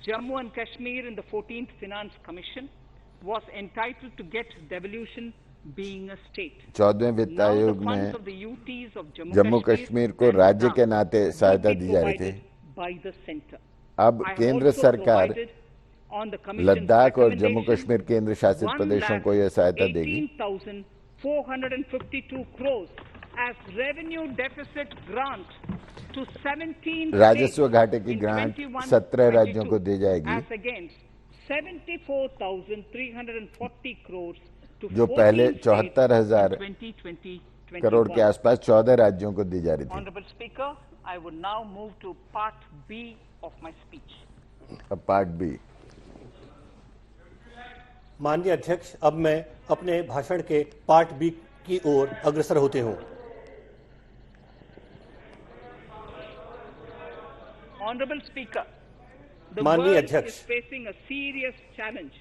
Jammu and Kashmir in the 14th Finance Commission was entitled to get devolution being a state. 14वें वित्त आयोग में जम्मू कश्मीर को राज्य के नाते सहायता दी जा रही थी। अब केंद्र सरकार लद्दाख और जम्मू कश्मीर केंद्र शासित प्रदेशों को यह सहायता देगी। 452 crores as revenue deficit grant to 17 राजस्व घाटे की ग्रांट 17 राज्यों को दी जाएगी, as against 74,340 crores to जो पहले 74,000 करोड़ के आसपास 14 राज्यों को दी जा रही थी। Honorable Speaker, I would now move to part B of my speech. अब पार्ट बी। माननीय अध्यक्ष, अब मैं अपने भाषण के पार्ट बी की ओर अग्रसर होते हूं। Honorable Speaker, the माननीय world अध्यक्ष, is facing a serious challenge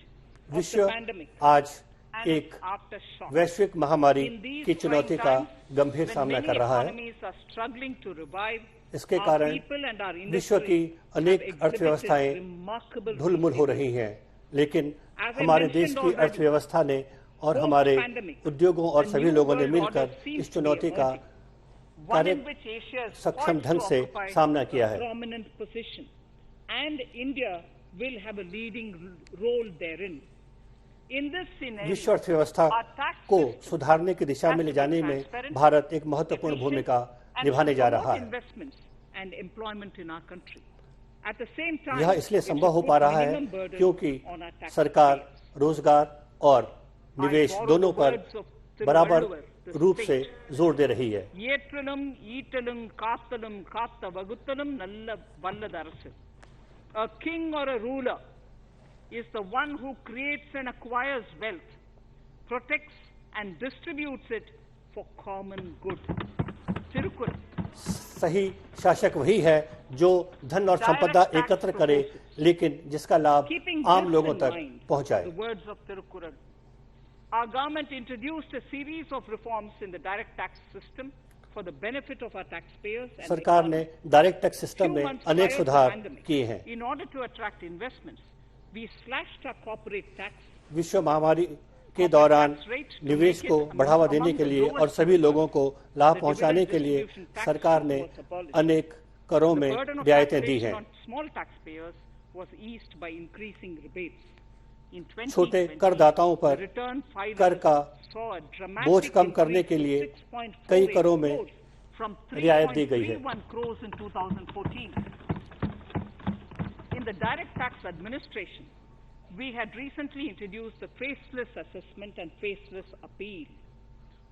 of विश्व the pandemic आज and एक aftershock. वैश्विक महामारी In these की चुनौती trying का times, गंभीर when सामना many कर रहा है, economies are struggling to revive, इसके our कारण people and our विश्व की industries अनेक have exhibited अर्थव्यवस्थाएं remarkable ढुलमुल हो रही हैं, लेकिन हमारे देश की अर्थव्यवस्था ने और हमारे उद्योगों और सभी लोगों ने मिलकर इस चुनौती का कार्य सक्षम ढंग से सामना किया है। And India will have a leading role therein. In this scenario, विश्व अर्थव्यवस्था को सुधारने की दिशा में ले जाने में भारत एक महत्वपूर्ण भूमिका निभाने जा रहा है। यह इसलिए संभव हो पा रहा है क्योंकि सरकार रोजगार और निवेश दोनों पर बराबर रूप से जोर दे रही है। A king or a ruler is the one who creates and acquires wealth, protects and distributes it for common good. Tirukkural. सही शासक वही है जो धन और संपदा एकत्र करे, लेकिन जिसका लाभ आम लोगों तक पहुंचाए। The words of Tirukkural. Our government introduced a series of reforms in the direct tax system for the benefit of our taxpayers. सरकार ने डायरेक्ट टैक्स सिस्टम में अनेक सुधार किए हैं। In order to attract investments, we slashed our corporate tax. विश्व महामारी के दौरान निवेश को बढ़ावा देने के लिए और सभी लोगों को लाभ पहुंचाने के लिए सरकार ने अनेक करों में रियायतें दी हैं। छोटे करदाताओं पर कर का बोझ कम करने के लिए कई करों में रियायत दी गई है। In the direct tax administration, we had recently introduced the faceless assessment and faceless appeal.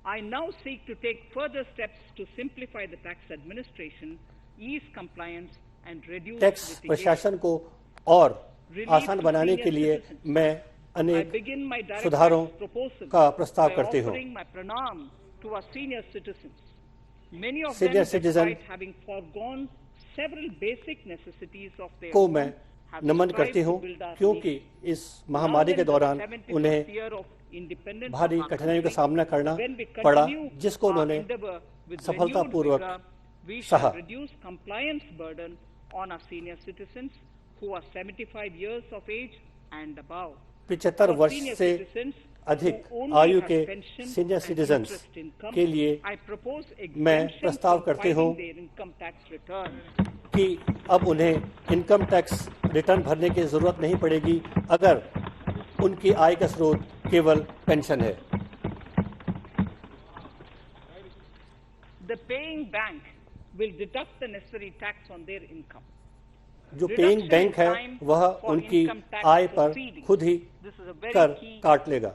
I now seek to take further steps to simplify the tax administration, ease compliance and reduce tax प्रशासन को और आसान बनाने के लिए मैं अनेक सुधारों का प्रस्ताव करती हूँ। सीनियर सिटीजन को मैं नमन करती हूँ क्योंकि इस महामारी के दौरान उन्हें भारी कठिनाइयों का सामना करना पड़ा, जिसको उन्होंने सफलतापूर्वक सहा। 75 वर्ष से अधिक आयु के सीनियर सिटीजन्स के लिए मैं प्रस्ताव करती हूं कि अब उन्हें इनकम टैक्स रिटर्न भरने की जरूरत नहीं पड़ेगी अगर उनकी आय का स्रोत केवल पेंशन है। The paying bank will deduct the necessary tax on their income. जो पेइंग बैंक है वह उनकी आय पर खुद ही कर काट लेगा।